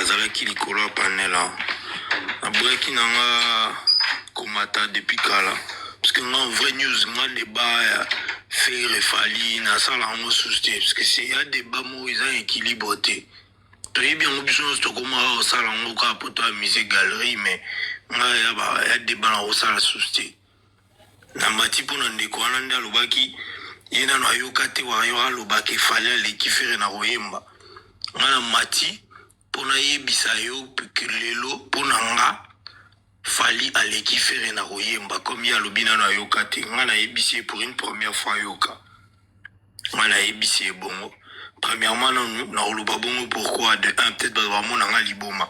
azalaki likolo ya panela aboyaki nanga komata depuis kala parce que nga vrai news nga débat ya faire fali nasala yango susu te parce que c'est ya débat moko eza équilibre te toyebi yango biso nyonso tokoma osala yango kaka poto ya musée galerie mais nga ya débat na kosala susu te na mati mpona ndeko wana nde alobaki ye nano ayoka te wayo alobaki efali aleki fere na koyemba nga na mati mpona yebisa yo lelo mpona nga fali aleki fere na koyemba comme ye alobi nano ayoka te nga nayebisi ye pour une première fois ayoka nga nayebisi ye bongo premièrement nanu nakoloba bongo pourquoi de un peut-être bato bamona nga liboma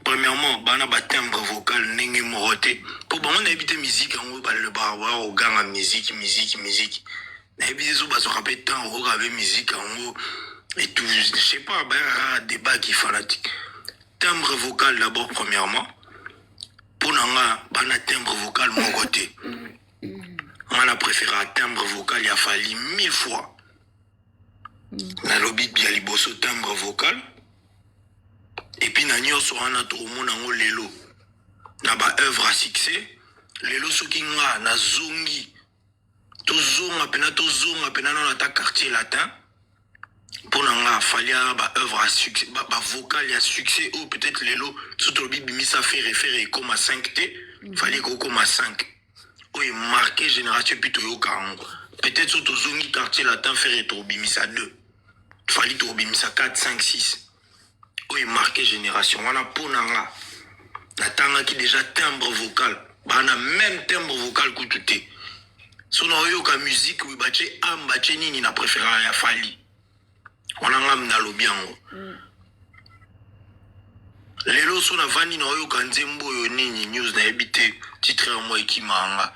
premièrement bana batimbre vocal ndenge moko te mpo bango nayebi te musike yango bakoganga musike nayebi te so bazwaka mpe temps okoka mpe musike yango et tout je sais pas bayaka débat qui fanatique timbre vocal d'abord premièrement mpona nga bana timbre vocal moko te nga na préféra timbre vocal ya fali 1000 fois nalobi ya liboso timbre vocal et puis na nyonso wana tokomona yango lelo na baœuvre à succès lelo soki nga nazongi tozonga mpena nano ata quartier latin mpona nga fali ya baœuvre à succès bavocal ya succès oyo peut-être lelo so tolobi bimisa fere ekoma 5 te fali ekokoma 5 oyo marqué génération epuis toyoka yango peut-être so tozongi quartier latin fere tokobimisa 2 fali tokobimisa 4 5 6 oyo marqué génération wana mpona nga natangaki déjà timbre vocal bana même timbre vocal kutu te so na oyoka musique oyo batie ame batie nini na préférence ya fali wana nga nalobi yango lelo so navandi na oyoka nzembo oyo nini news nayebi te titre ya mwa ekima yanga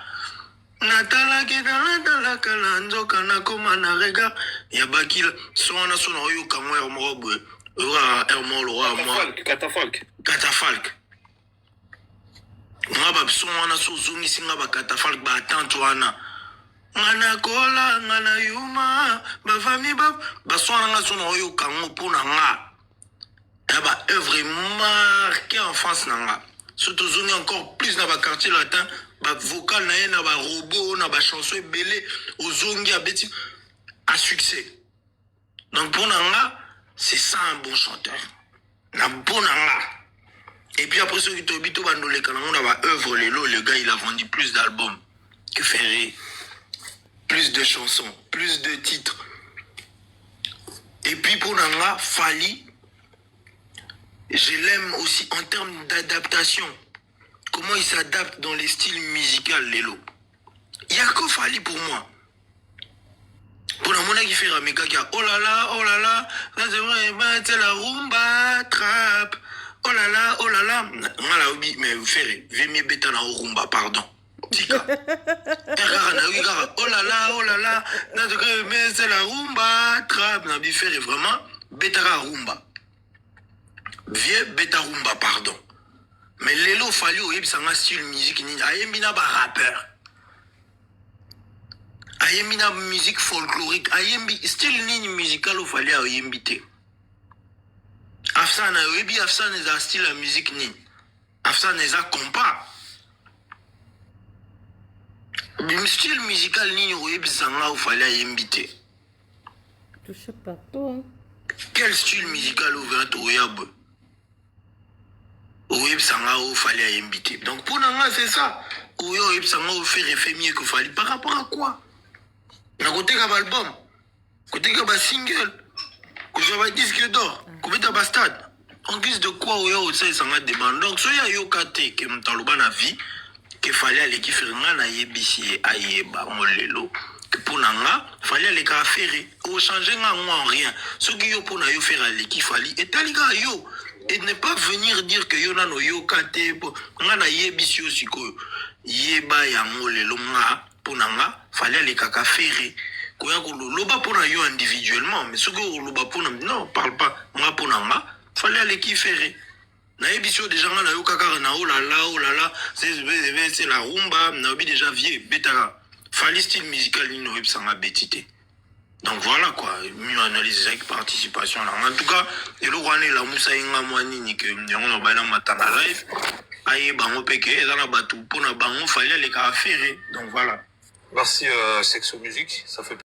natalaki natalaka na nzoka nakoma na regard ya bakila so wana so na oyoka mwa ya moko boye oyoka mwa oloka mwa catafalque nga babiso wana so ozongisi nga bacatafalque baatante wana nga nakola nga na yuma bafami baso wana nga so na oyoka ngo mpona nga ya baœuvre marqué en france na nga so tozongi encore plus na baquartier latin bavocal na ye na barobot na bachanson ebele ozongi abeti à succès donc mpona nga c'est ça un bon chanteur na mpona nga et puis après soki toyebi to bandoleka nango na baœuvre lelo le gars il a vendu plus d'albums que Ferré plus de chansons plus de titres et puis mpona nga Fali je l'aime aussi en termes d'adaptation comment il s'adapte dans les styles musicaux lelo il y a que Fali pour moi pour la monnaie qui fait rameka qui a oh là là ça c'est vrai c'est la rumba trap oh là là ngala obi mais vous ferez vemi beta na rumba pardon tika oh là là mais c'est la rumba trap na bi faire vraiment beta rumba vieux beta rumba pardon mais lelo Fali oyeb sanga style musique ni ayembi na ba rappeur ayembi na musique folklorique ayembi style nini musical o Fali ayembi te afsana oyebi afsana eza style ya musique nini afsana eza compas style musical nini oyebisanga o Fali ayembi te touche partout quel style musical ouvert toyab oyebisanga o Fali ayembi te donc pour nga c'est ça oyebisanga o faire effet mieux que Fali par rapport à quoi na koteka baalbum koteka basingle kozwa badisque d'or kobeta bastade en guise de quoi oyo osalisanga demande donc soki ayoka te ke moto aloba na vie ke Fali aleki fere nga nayebisi ye ayeba ngo lelo ke mpona nga Fali aleka afere ochange nga ngo en rien soki yo mpona yo fere aleki Fali etali kaka yo et ne pas venir dire que yo nano yoka te nga nayebisi yo sikoyo yeba yango lelo nga mpona nga Fali alekaka fere koya koloba mpona yo individuellement mais soki oloba mpona non parle pas nga mpona nga Fali aleki fere nayebisi yo déjà nga nayoka kaka na oh là là c'est la rumba nayobi déjà vieux betaka Fali style musical nini oyebisanga beti te Donc voilà quoi, mieux analyser avec participation. En tout cas, et le roi la moussa inga mwani ni que on va dans matana live. Aïe bango peke, dans la batou pour na bango fallait les faire. Donc voilà. Merci Sexo Musique, ça fait